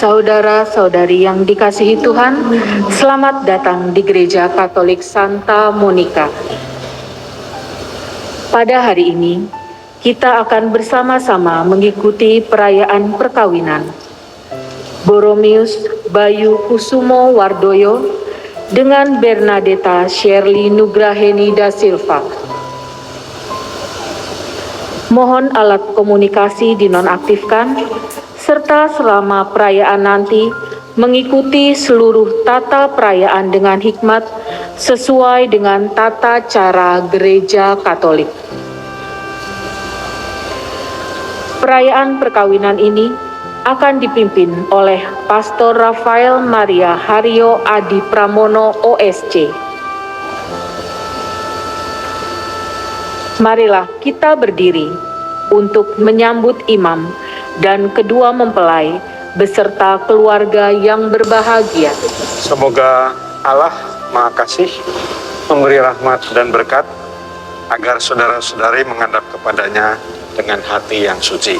Saudara-saudari yang dikasihi Tuhan, selamat datang di Gereja Katolik Santa Monica. Pada hari ini, kita akan bersama-sama mengikuti perayaan perkawinan Boromius Bayu Kusumo Wardoyo dengan Bernadetta Shirley Nugraheni da Silva. Mohon alat komunikasi dinonaktifkan, serta selama perayaan nanti mengikuti seluruh tata perayaan dengan hikmat sesuai dengan tata cara Gereja Katolik. Perayaan perkawinan ini akan dipimpin oleh Pastor Rafael Maria Haryo Adi Pramono OSC. Marilah kita berdiri untuk menyambut imam dan kedua mempelai beserta keluarga yang berbahagia. Semoga Allah Maha Kasih memberi rahmat dan berkat agar saudara-saudari menghadap kepadanya dengan hati yang suci.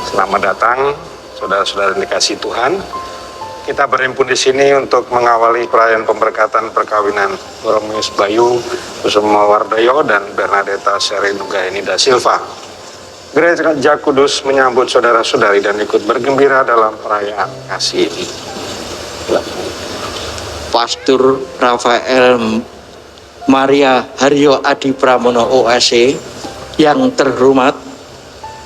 Selamat datang saudara-saudara yang dikasihi Tuhan. Kita berhimpun di sini untuk mengawali perayaan pemberkatan perkawinan Boromius Bayu Kusumo Wardoyo dan Bernadetta Shirley Nugraheni da Silva. Gereja Kudus menyambut saudara-saudari dan ikut bergembira dalam perayaan kasih ini. Pastor Rafael Maria Haryo Adi Pramono OSC yang terhormat,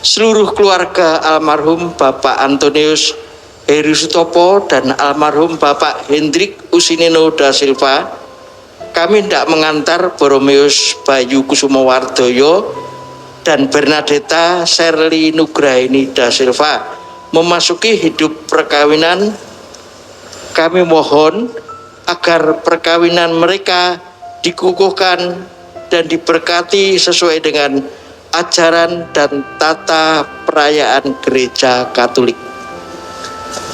seluruh keluarga almarhum Bapak Antonius Heru Sutopo dan almarhum Bapak Hendrik Usinino da Silva, kami hendak mengantar Boromius Bayu Kusumo Wardoyo dan Bernadetta Shirley Nugraheni da Silva memasuki hidup perkawinan. Kami mohon agar perkawinan mereka dikukuhkan dan diberkati sesuai dengan ajaran dan tata perayaan Gereja Katolik.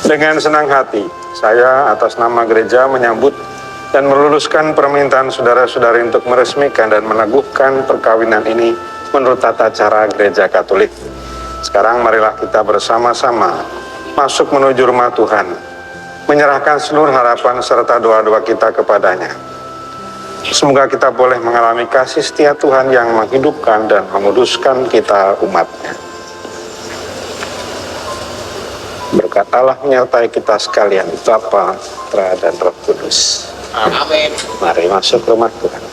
Dengan senang hati, saya atas nama gereja menyambut dan meluluskan permintaan saudara-saudari untuk meresmikan dan meneguhkan perkawinan ini menurut tata cara Gereja Katolik. Sekarang marilah kita bersama-sama masuk menuju rumah Tuhan, menyerahkan seluruh harapan serta doa-doa kita kepadanya. Semoga kita boleh mengalami kasih setia Tuhan yang menghidupkan dan menguduskan kita umat-Nya. Berkat Allah menyertai kita sekalian, Bapa, Putra, dan Roh Kudus. Amin. Mari masuk rumah Tuhan.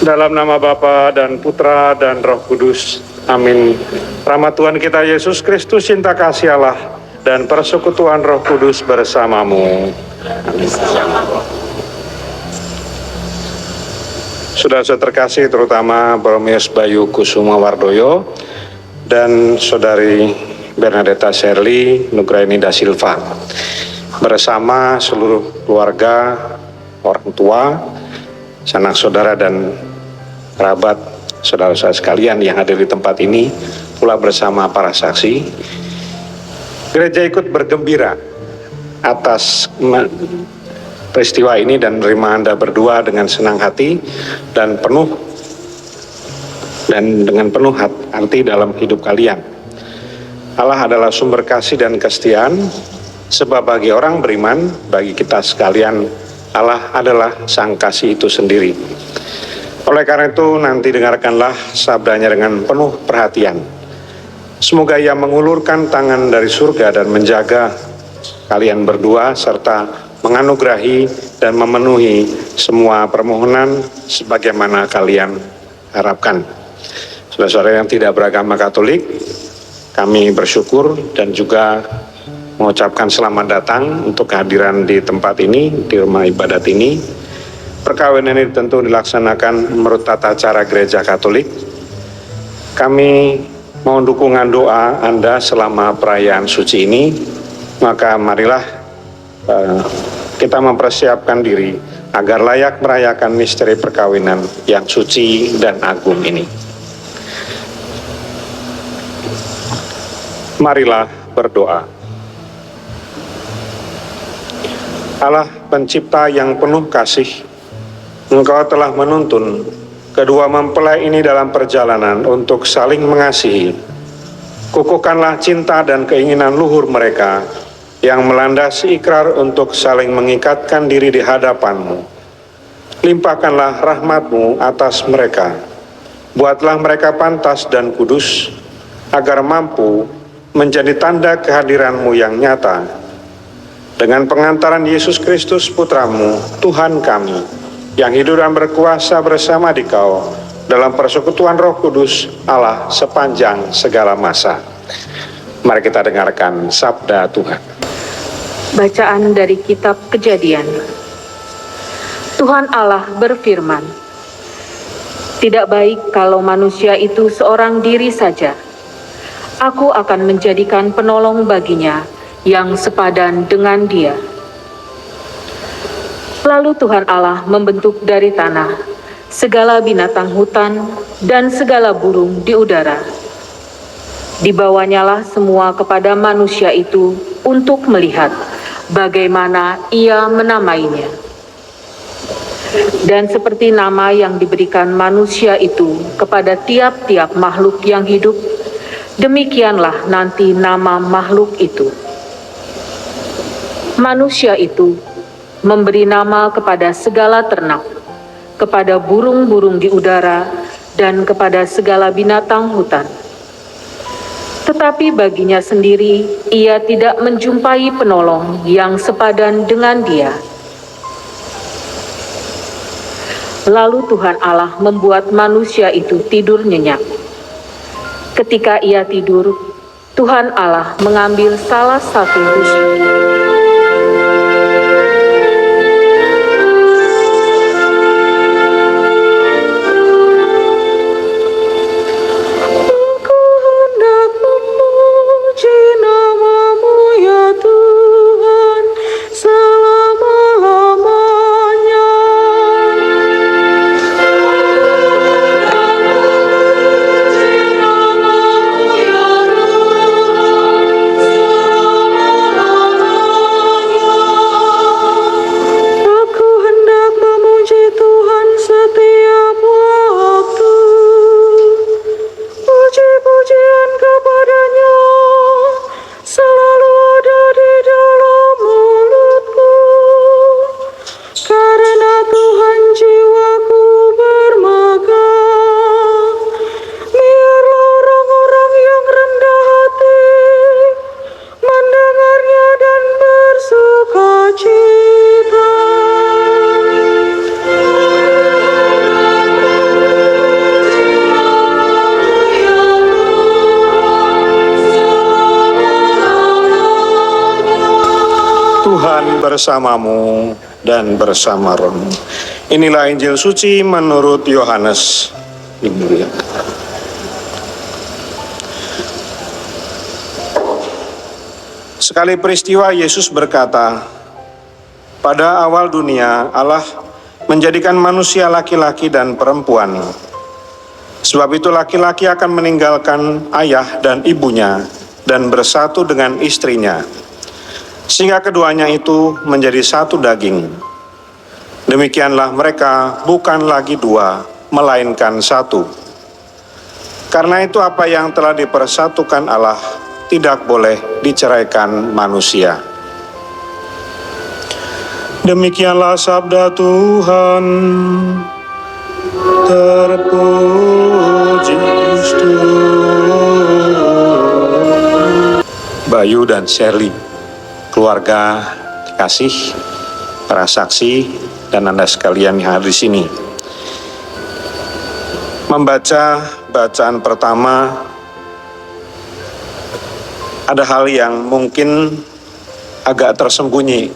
Dalam nama Bapa dan Putra dan Roh Kudus. Amin. Rahmat Tuhan kita Yesus Kristus, cinta kasih Allah, dan persekutuan Roh Kudus bersamamu. Amin. Saudara-saudara terkasih, terutama Boromius Bayu Kusumo Wardoyo dan saudari Bernadetta Shirley Nugraini da Silva bersama seluruh keluarga, orang tua, sanak saudara dan kerabat saudara-saudara sekalian yang hadir di tempat ini, pula bersama para saksi. Gereja ikut bergembira atas peristiwa ini dan menerima Anda berdua dengan senang hati dan dengan penuh arti dalam hidup kalian. Allah adalah sumber kasih dan kesetiaan, sebab bagi orang beriman, bagi kita sekalian, Allah adalah sang kasih itu sendiri. Oleh karena itu, nanti dengarkanlah sabdanya dengan penuh perhatian. Semoga Ia mengulurkan tangan dari surga dan menjaga kalian berdua, serta menganugerahi dan memenuhi semua permohonan sebagaimana kalian harapkan. Saudara-saudara yang tidak beragama Katolik, kami bersyukur dan juga mengucapkan selamat datang untuk kehadiran di tempat ini, di rumah ibadat ini. Perkawinan ini tentu dilaksanakan menurut tata cara Gereja Katolik. Kami mohon dukungan doa Anda selama perayaan suci ini, maka marilah kita mempersiapkan diri agar layak merayakan misteri perkawinan yang suci dan agung ini. Marilah berdoa. Allah pencipta yang penuh kasih, Engkau telah menuntun kedua mempelai ini dalam perjalanan untuk saling mengasihi. Kukuhkanlah cinta dan keinginan luhur mereka yang melandasi ikrar untuk saling mengikatkan diri di hadapan-Mu. Limpahkanlah rahmat-Mu atas mereka. Buatlah mereka pantas dan kudus, agar mampu menjadi tanda kehadiran-Mu yang nyata. Dengan pengantaran Yesus Kristus Putra-Mu, Tuhan kami, yang hidup dan berkuasa bersama Dikau dalam persekutuan Roh Kudus Allah sepanjang segala masa. Mari kita dengarkan sabda Tuhan. Bacaan dari Kitab Kejadian. Tuhan Allah berfirman, "Tidak baik kalau manusia itu seorang diri saja. Aku akan menjadikan penolong baginya yang sepadan dengan dia." Lalu Tuhan Allah membentuk dari tanah segala binatang hutan dan segala burung di udara. Dibawanyalah semua kepada manusia itu untuk melihat bagaimana ia menamainya. Dan seperti nama yang diberikan manusia itu kepada tiap-tiap makhluk yang hidup, demikianlah nanti nama makhluk itu. Manusia itu memberi nama kepada segala ternak, kepada burung-burung di udara, dan kepada segala binatang hutan. Tetapi baginya sendiri, ia tidak menjumpai penolong yang sepadan dengan dia. Lalu Tuhan Allah membuat manusia itu tidur nyenyak. Ketika ia tidur, Tuhan Allah mengambil salah satu rusuk. Tuhan bersamamu dan bersama rohmu. Inilah Injil suci menurut Yohanes. Dimuliakan. Sekali peristiwa Yesus berkata, pada awal dunia Allah menjadikan manusia laki-laki dan perempuan. Sebab itu laki-laki akan meninggalkan ayah dan ibunya dan bersatu dengan istrinya, sehingga keduanya itu menjadi satu daging. Demikianlah mereka bukan lagi dua, melainkan satu. Karena itu apa yang telah dipersatukan Allah tidak boleh diceraikan manusia. Demikianlah sabda Tuhan. Terpuji Kristus. Bayu dan Shirley, keluarga kasih, para saksi, dan Anda sekalian yang hadir di sini. Membaca bacaan pertama, ada hal yang mungkin agak tersembunyi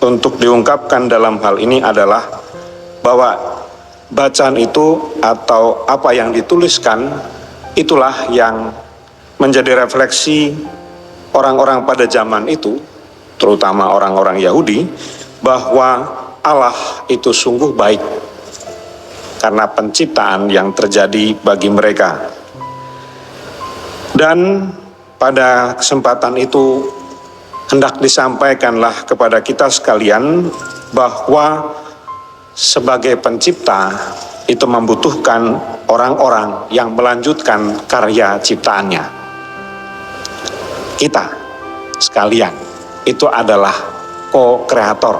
untuk diungkapkan dalam hal ini adalah bahwa bacaan itu atau apa yang dituliskan itulah yang menjadi refleksi orang-orang pada zaman itu, terutama orang-orang Yahudi, bahwa Allah itu sungguh baik karena penciptaan yang terjadi bagi mereka. Dan pada kesempatan itu hendak disampaikanlah kepada kita sekalian bahwa sebagai pencipta itu membutuhkan orang-orang yang melanjutkan karya ciptaannya. Kita sekalian itu adalah co-kreator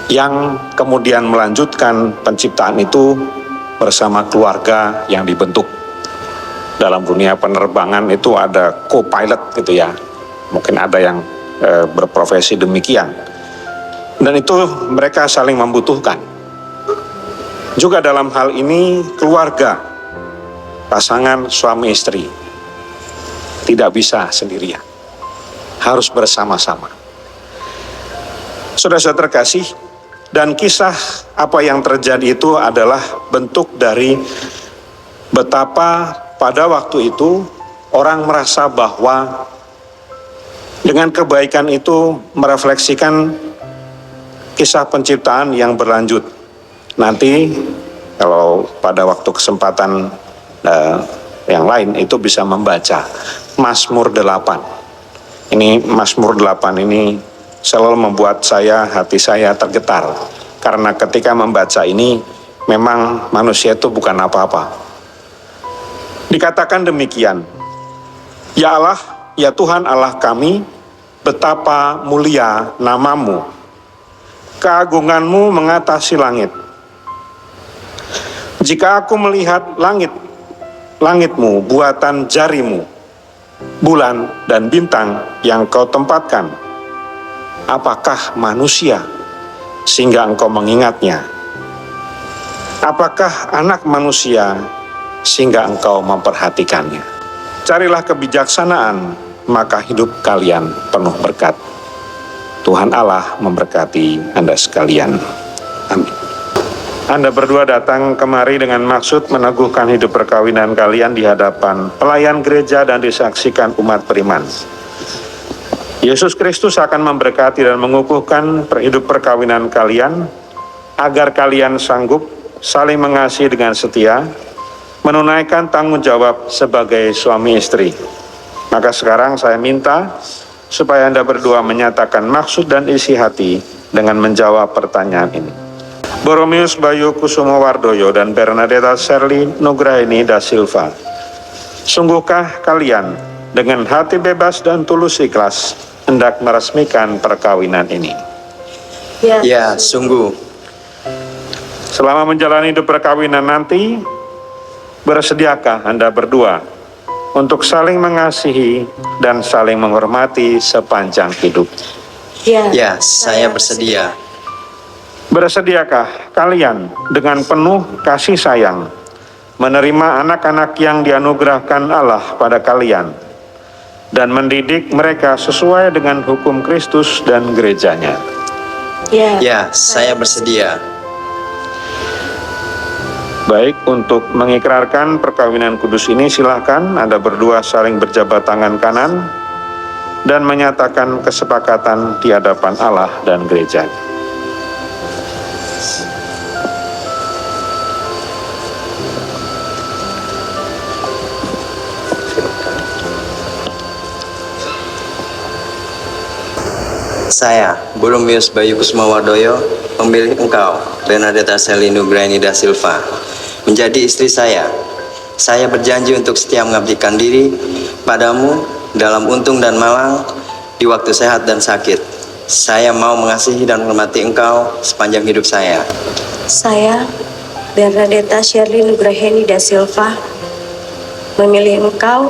yang kemudian melanjutkan penciptaan itu bersama keluarga yang dibentuk. Dalam dunia penerbangan itu ada co-pilot gitu ya. Mungkin ada yang berprofesi demikian. Dan itu mereka saling membutuhkan. Juga dalam hal ini keluarga, pasangan suami istri, tidak bisa sendirian. Harus bersama-sama. Saudara-saudara terkasih, dan kisah apa yang terjadi itu adalah bentuk dari betapa pada waktu itu orang merasa bahwa dengan kebaikan itu merefleksikan kisah penciptaan yang berlanjut. Nanti kalau pada waktu kesempatan yang lain itu bisa membaca Mazmur 8. Ini Mazmur 8 ini selalu membuat hati saya tergetar. Karena ketika membaca ini memang manusia itu bukan apa-apa. Dikatakan demikian, ya Allah, ya Tuhan Allah kami, betapa mulia namamu. Keagunganmu mengatasi langit. Jika aku melihat langitmu, buatan jarimu, bulan dan bintang yang kau tempatkan, apakah manusia sehingga engkau mengingatnya? Apakah anak manusia sehingga engkau memperhatikannya? Carilah kebijaksanaan, maka hidup kalian penuh berkat. Tuhan Allah memberkati Anda sekalian. Amin. Anda berdua datang kemari dengan maksud meneguhkan hidup perkawinan kalian di hadapan pelayan gereja dan disaksikan umat beriman. Yesus Kristus akan memberkati dan mengukuhkan hidup perkawinan kalian, agar kalian sanggup saling mengasihi dengan setia, menunaikan tanggung jawab sebagai suami istri. Maka sekarang saya minta supaya Anda berdua menyatakan maksud dan isi hati dengan menjawab pertanyaan ini. Boromius Bayu Kusumo Wardoyo dan Bernadetta Shirley Nugraini da Silva, sungguhkah kalian dengan hati bebas dan tulus ikhlas hendak meresmikan perkawinan ini? Ya, sungguh. Selama menjalani hidup perkawinan nanti, bersediakah Anda berdua untuk saling mengasihi dan saling menghormati sepanjang hidup? Ya, saya bersedia. Bersediakah kalian dengan penuh kasih sayang menerima anak-anak yang dianugerahkan Allah pada kalian dan mendidik mereka sesuai dengan hukum Kristus dan gerejanya? Ya, saya bersedia. Baik, untuk mengikrarkan perkawinan kudus ini, silakan Anda berdua saling berjabat tangan kanan dan menyatakan kesepakatan di hadapan Allah dan gereja. Saya, Bolomius Bayu Kusmawardoyo, memilih engkau, Bernadetta Selinu Graini da Silva, menjadi istri saya. Saya berjanji untuk setia mengabdikan diri padamu dalam untung dan malang, di waktu sehat dan sakit. Saya mau mengasihi dan menghormati engkau sepanjang hidup saya. Saya, Bernadetta Shirley Nugraheni da Silva, memilih engkau,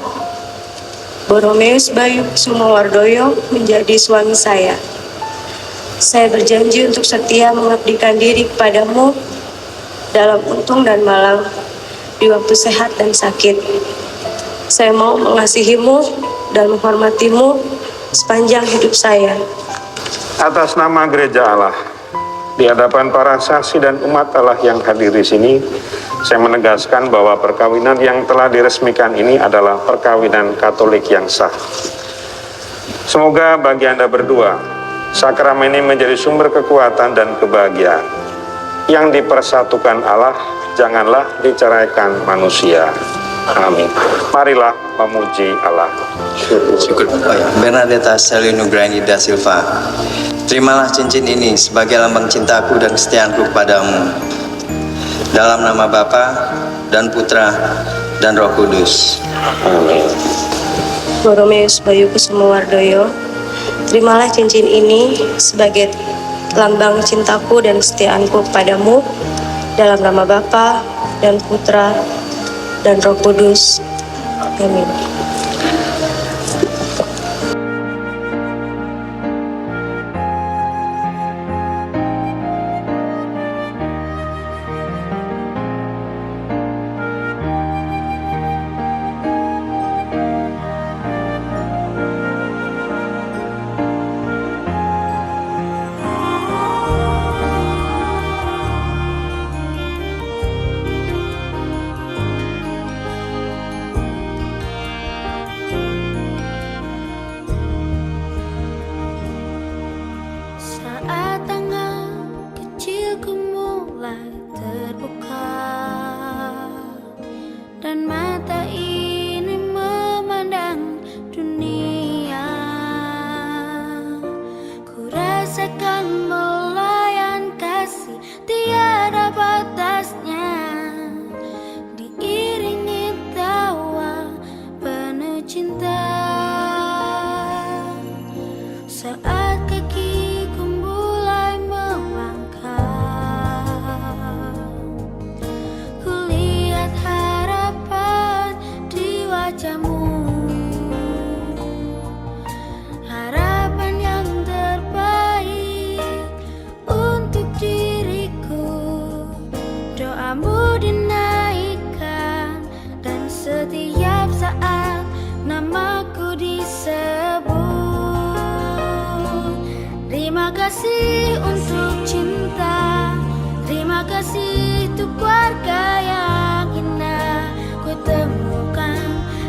Boromeus Bayu Sumowardoyo, menjadi suami saya. Saya berjanji untuk setia mengabdikan diri kepadamu dalam untung dan malang, di waktu sehat dan sakit. Saya mau mengasihimu dan menghormatimu sepanjang hidup saya. Atas nama Gereja Allah, di hadapan para saksi dan umat Allah yang hadir di sini, saya menegaskan bahwa perkawinan yang telah diresmikan ini adalah perkawinan Katolik yang sah. Semoga bagi Anda berdua, sakramen ini menjadi sumber kekuatan dan kebahagiaan. Yang dipersatukan Allah, janganlah diceraikan manusia. Amin. Marilah memuji Allah. Syukur. Bernadetta Selinu Graini da Silva, terimalah cincin ini sebagai lambang cintaku dan kesetiaanku kepadamu. Dalam nama Bapa dan Putra dan Roh Kudus. Amin. Boromeus Bayu Kusmowardoyo, terimalah cincin ini sebagai lambang cintaku dan kesetiaanku kepadamu, dalam nama Bapa dan Putra dan Roh Kudus. Amin. Saat tangan kecilku mulai terbuka dan mata ini memandang dunia, ku rasakan melayan kasih tiada batasnya, diiringi tawa penuh cinta. Saat kakiku mulai melangkah, ku lihat harapan di wajahmu, harapan yang terbaik untuk diriku. Doamu dinaikkan dan setiap saat namaku disebut. Terima kasih untuk cinta, terima kasih untuk keluarga yang indah. Ku temukan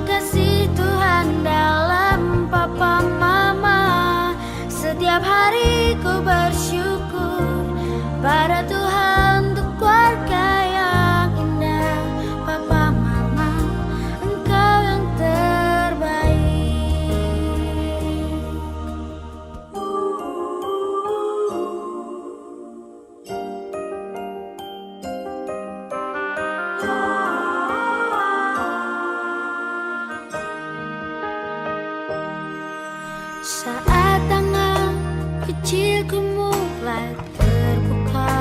kasih Tuhan dalam papa mama. Setiap hari ku bersyukur pada Tuhan untuk keluarga yang indah. Papa mama, engkau yang terbaik. Saat tangan kecilku mulai terbuka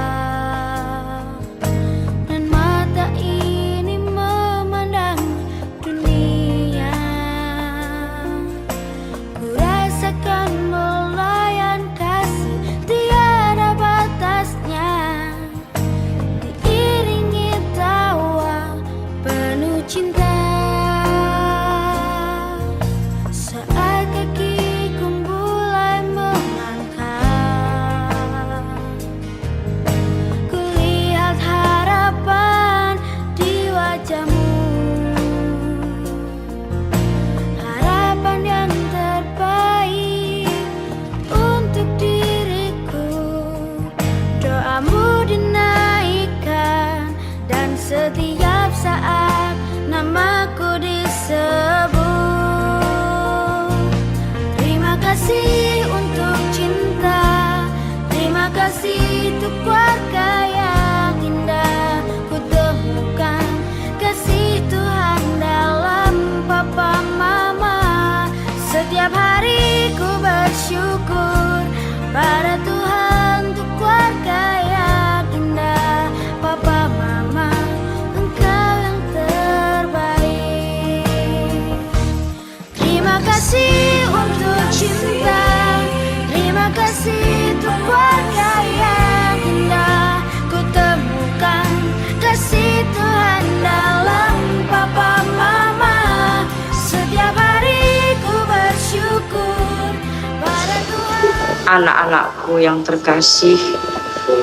anak-anakku yang terkasih,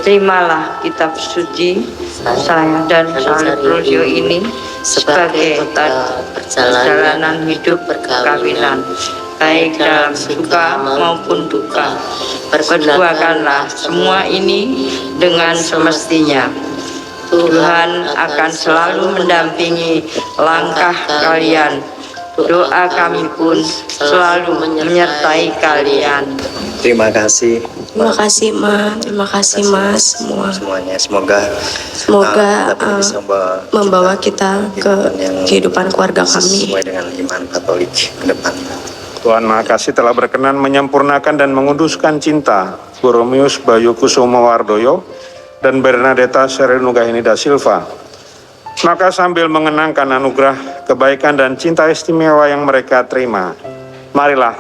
terimalah kitab suci saya dan Salib Rosio ini sebagai perjalanan hidup perkawinan, baik dalam suka maupun duka. Perbuatkanlah semua ini dengan semestinya. Tuhan akan selalu mendampingi langkah kalian. Doa kami pun selalu menyertai kalian. Terima kasih. Terima kasih, Ma. Terima kasih, Mas. Semuanya. Semoga Semoga dapat bisa membawa kita ke kehidupan keluarga kami. sesuai dengan iman Katolik ke depan. Tuhan Maha Kasih telah berkenan menyempurnakan dan menguduskan cinta Boromius Bayu Kusumo Wardoyo dan Bernadetta Serenugahini da Silva. Maka sambil mengenangkan anugerah, kebaikan dan cinta istimewa yang mereka terima, marilah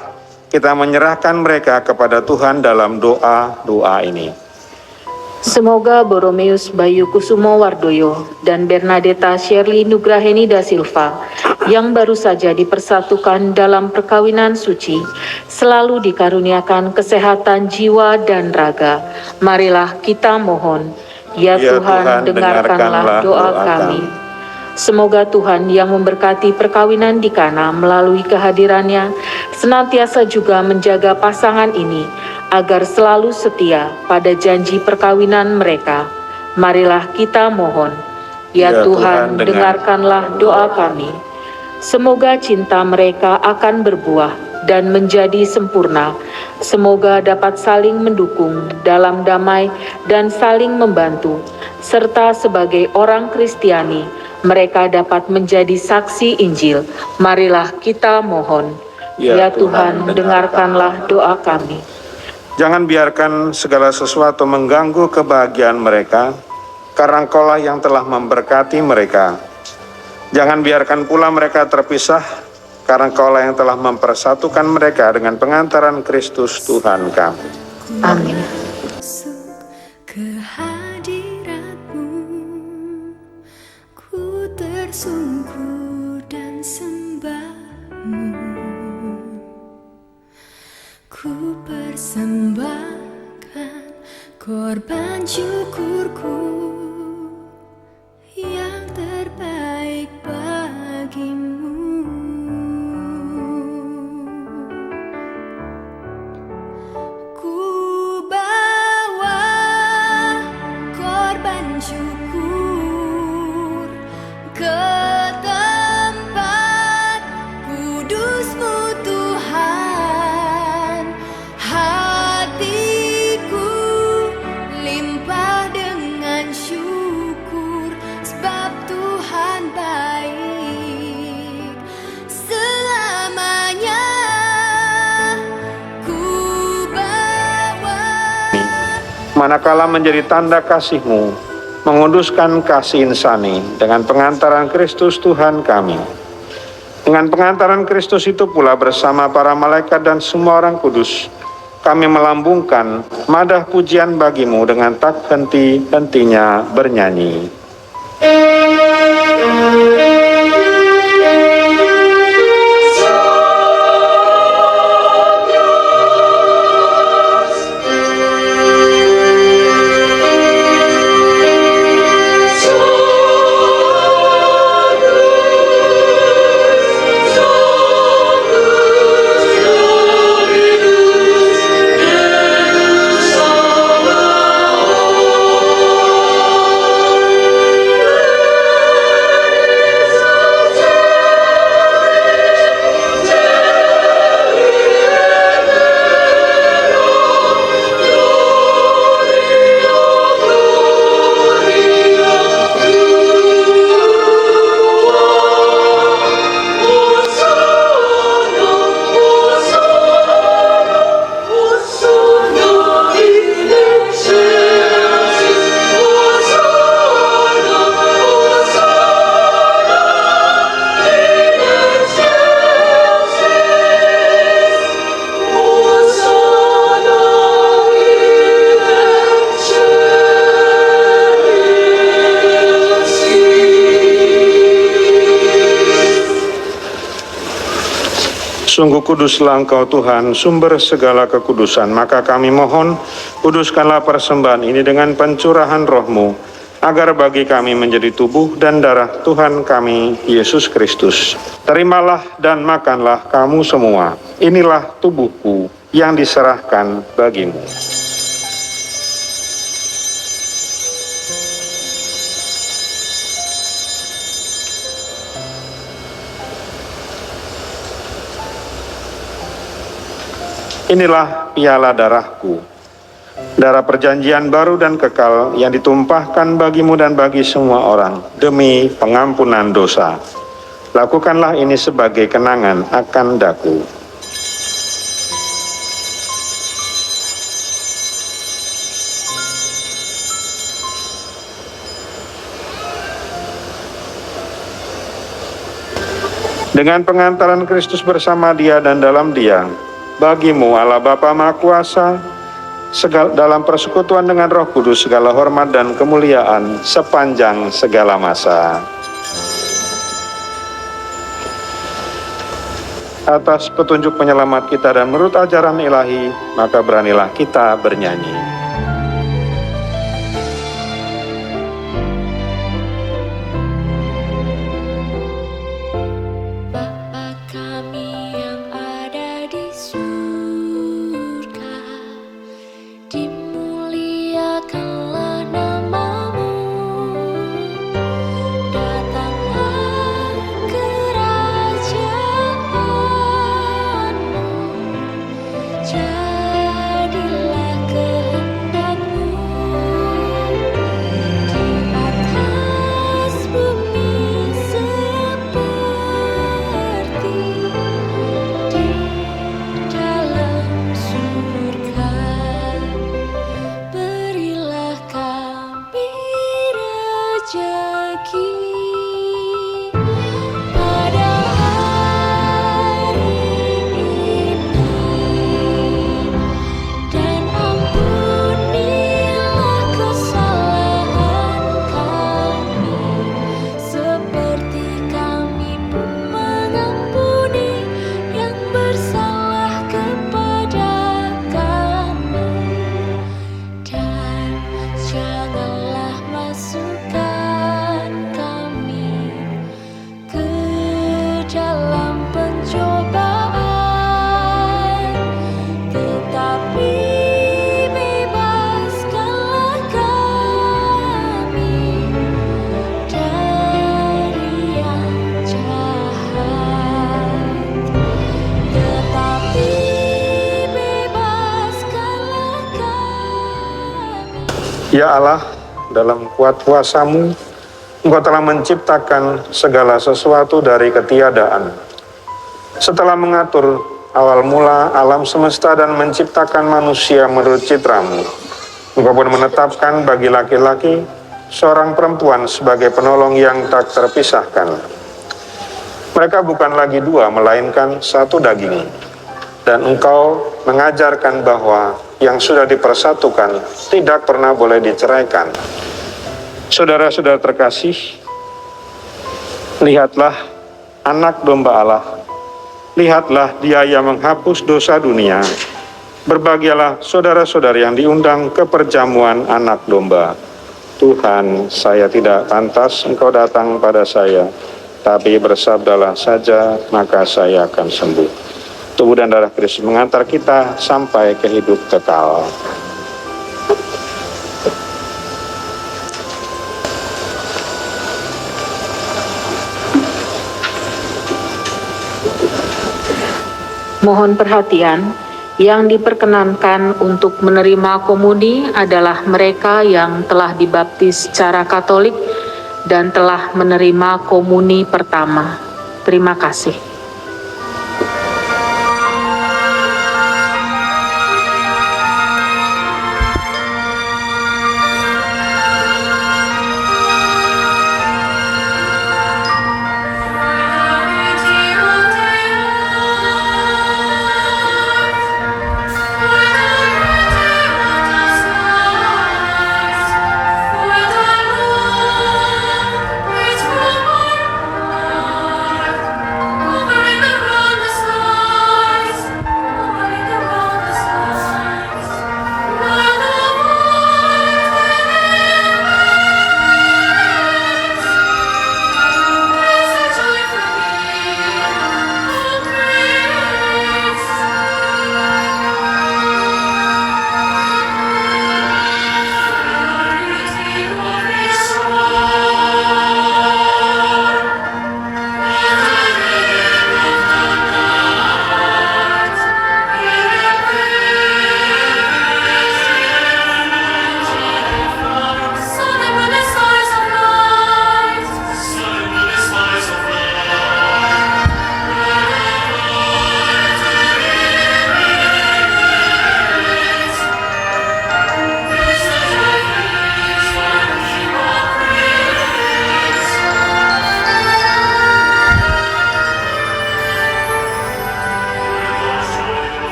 kita menyerahkan mereka kepada Tuhan dalam doa-doa ini. Semoga Boromius Bayu Kusumo Wardoyo dan Bernadetta Shirley Nugraheni da Silva yang baru saja dipersatukan dalam perkawinan suci selalu dikaruniakan kesehatan jiwa dan raga. Marilah kita mohon, ya Tuhan, dengarkanlah doa kami. Semoga Tuhan yang memberkati perkawinan di Kana melalui kehadirannya senantiasa juga menjaga pasangan ini agar selalu setia pada janji perkawinan mereka. Marilah kita mohon, ya Tuhan, dengarkanlah doa kami. Semoga cinta mereka akan berbuah dan menjadi sempurna. Semoga dapat saling mendukung dalam damai dan saling membantu, serta sebagai orang Kristiani, mereka dapat menjadi saksi Injil. Marilah kita mohon, ya Tuhan, dengarkanlah doa kami. Jangan biarkan segala sesuatu mengganggu kebahagiaan mereka, karena Engkaulah yang telah memberkati mereka. Jangan biarkan pula mereka terpisah, karena Engkaulah yang telah mempersatukan mereka dengan pengantaran Kristus Tuhan kami. Amin. Kehadiratmu, ku tersungkur dan sembahmu. Ku persembahkan korban syukurku yang terbaik bagimu. Ku bawa korban syukur ke tempat kudus-Mu Tuhan. Hatiku limpah dengan syukur, sebab Tuhan baik selamanya. Ku bawa Manakala menjadi tanda kasih-Mu, menguduskan kasih insani dengan pengantaran Kristus Tuhan kami. Dengan pengantaran Kristus itu pula bersama para malaikat dan semua orang kudus, kami melambungkan madah pujian bagi-Mu dengan tak henti-hentinya bernyanyi. Sungguh kuduslah Engkau Tuhan, sumber segala kekudusan. Maka kami mohon, kuduskanlah persembahan ini dengan pencurahan Roh-Mu, agar bagi kami menjadi tubuh dan darah Tuhan kami, Yesus Kristus. Terimalah dan makanlah kamu semua. Inilah tubuhku yang diserahkan bagimu. Inilah piala darahku, darah perjanjian baru dan kekal yang ditumpahkan bagimu dan bagi semua orang demi pengampunan dosa. Lakukanlah ini sebagai kenangan akan daku. Dengan pengantaran Kristus bersama Dia dan dalam Dia, bagimu Allah Bapa Maha Kuasa, dalam persekutuan dengan Roh Kudus, segala hormat dan kemuliaan sepanjang segala masa. Atas petunjuk penyelamat kita dan menurut ajaran ilahi, maka beranilah kita bernyanyi. Ya Allah, dalam kuat kuasa-Mu, Engkau telah menciptakan segala sesuatu dari ketiadaan. Setelah mengatur awal mula alam semesta dan menciptakan manusia menurut citra-Mu, Engkau pun menetapkan bagi laki-laki seorang perempuan sebagai penolong yang tak terpisahkan. Mereka bukan lagi dua, melainkan satu daging. Dan Engkau mengajarkan bahwa yang sudah dipersatukan tidak pernah boleh diceraikan. Saudara-saudara terkasih, lihatlah anak domba Allah, lihatlah Dia yang menghapus dosa dunia. Berbahagialah saudara-saudari yang diundang ke perjamuan anak domba. Tuhan, saya tidak pantas Engkau datang pada saya, tapi bersabdalah saja, maka saya akan sembuh. Tubuh dan darah Kristus mengantar kita sampai ke hidup kekal. Mohon perhatian, yang diperkenankan untuk menerima komuni adalah mereka yang telah dibaptis secara Katolik dan telah menerima komuni pertama. Terima kasih. Thank you.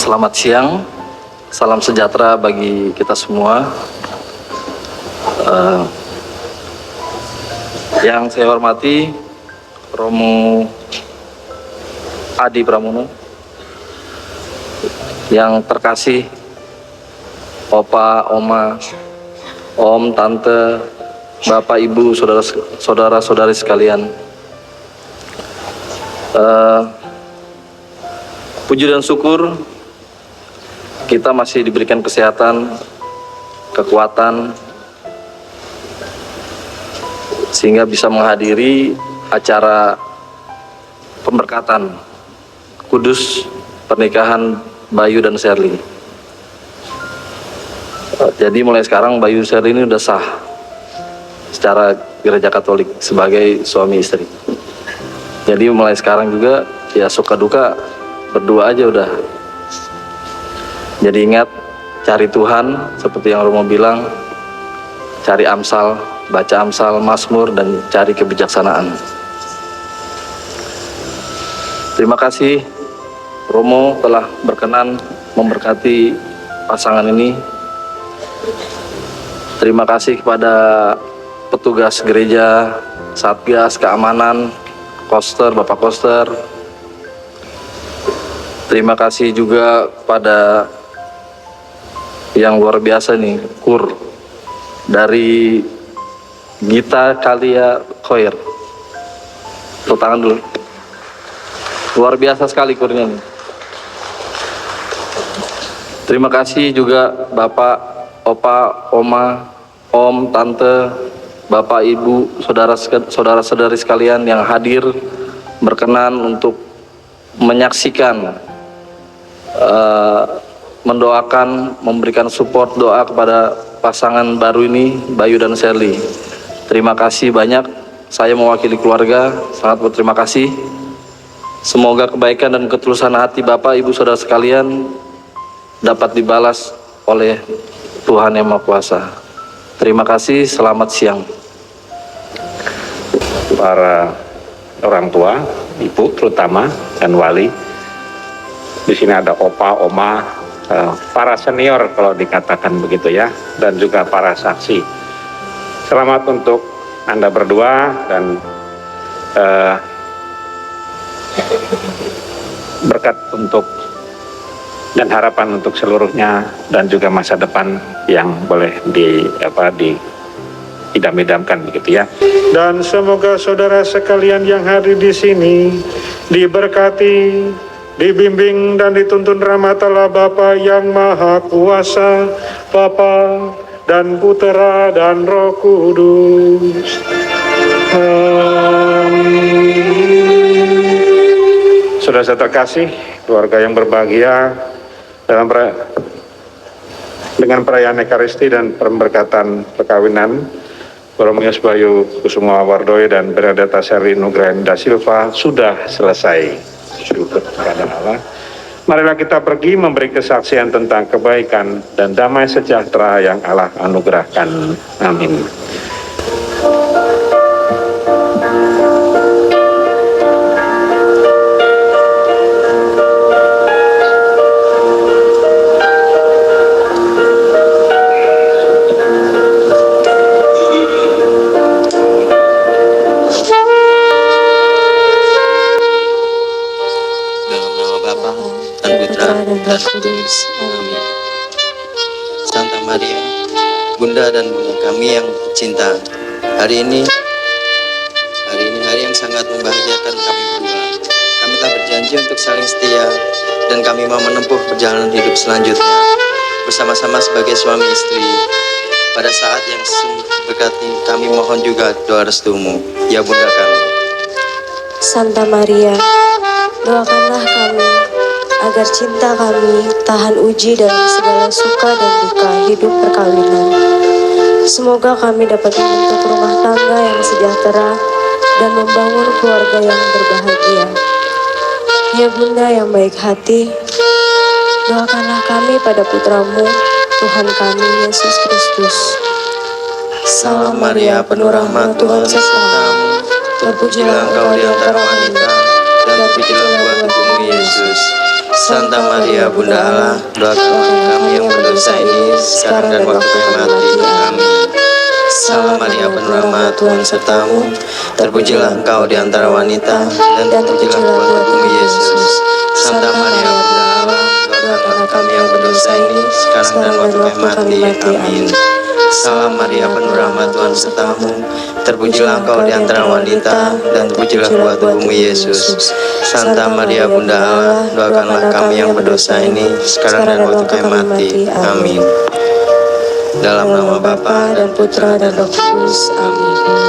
Selamat siang, salam sejahtera bagi kita semua. Yang saya hormati Romo Adi Pramono, yang terkasih Opa, Oma, Om, Tante, Bapak, Ibu, saudara-saudari sekalian. Puji dan syukur kita masih diberikan kesehatan, kekuatan, sehingga bisa menghadiri acara pemberkatan kudus pernikahan Bayu dan Sherly. Jadi mulai sekarang Bayu Sherly ini udah sah secara gereja Katolik sebagai suami istri. Jadi mulai sekarang juga ya suka duka berdua aja udah. Jadi ingat, cari Tuhan seperti yang Romo bilang, cari Amsal, baca Amsal, Mazmur, dan cari kebijaksanaan. Terima kasih Romo telah berkenan memberkati pasangan ini. Terima kasih kepada petugas gereja, Satgas, keamanan, Koster, Bapak Koster. Terima kasih juga pada yang luar biasa nih, KUR dari Gita Kalia Khoir. Tepuk tangan dulu. Luar biasa sekali KUR-nya nih. Terima kasih juga Bapak, Opa, Oma, Om, Tante, Bapak, Ibu, saudara-saudari sekalian yang hadir berkenan untuk menyaksikan, mendoakan, memberikan support doa kepada pasangan baru ini, Bayu dan Sherly. Terima kasih banyak. Saya mewakili keluarga sangat berterima kasih. Semoga kebaikan dan ketulusan hati Bapak, Ibu, saudara sekalian dapat dibalas oleh Tuhan Yang Maha Kuasa. Terima kasih, selamat siang. Para orang tua, ibu terutama, dan wali. Di sini ada opa, oma, para senior kalau dikatakan begitu ya, dan juga para saksi. Selamat untuk Anda berdua dan berkat untuk dan harapan untuk seluruhnya dan juga masa depan yang boleh idam-idamkan begitu ya. Dan semoga saudara sekalian yang hadir di sini diberkati, dibimbing dan dituntun rahmat Allah Bapa yang Maha Kuasa, Bapa dan Putera dan Roh Kudus. Amin. Saudara terkasih, keluarga yang berbahagia, dengan perayaan Ekaristi dan pemberkatan perkawinan Romius Bayu Kusuma Wardoyo dan Bernadetta Sherly Nugraini da Silva sudah selesai. Syukur kepada Allah. Marilah kita pergi memberi kesaksian tentang kebaikan dan damai sejahtera yang Allah anugerahkan. Amin. Amin. Santa Maria, Bunda dan Bunda kami yang cinta, hari ini hari yang sangat membahagiakan kami berdua. Kami telah berjanji untuk saling setia dan kami mau menempuh perjalanan hidup selanjutnya bersama-sama sebagai suami istri. Pada saat yang sungguh berkati, kami mohon juga doa restumu, ya Bunda kami. Santa Maria, doakanlah kami agar cinta kami tahan uji dalam segala suka dan duka hidup perkawinan. Semoga kami dapat membentuk rumah tangga yang sejahtera dan membangun keluarga yang berbahagia. Ya Bunda yang baik hati, doakanlah kami pada putramu, Tuhan kami, Yesus Kristus. Salam Maria, penuh rahmat, Tuhan sertamu. Terpujilah engkau di antara wanita, dan terpujilah buah tubuhmu, Yesus. Santa Maria Bunda Allah, doakanlah kami yang berdosa ini sekarang dan waktu kami mati. Amin. Salam Maria, penuh rahmat, Tuhan sertamu. Terpujilah engkau di antara wanita, dan terpujilah buah tubuhmu Yesus. Santa Maria Bunda Allah, doakanlah kami yang berdosa ini sekarang dan waktu kami mati. Amin. Salam Maria, penuh rahmat, Tuhan sertamu. Terpujilah engkau di antara wanita, dan terpujilah buah tubuhmu Yesus. Santa Maria Bunda Allah, doakanlah kami yang berdosa ini sekarang dan waktu kami mati. Amin. Dalam nama Bapa dan Putra dan Roh Kudus. Amin.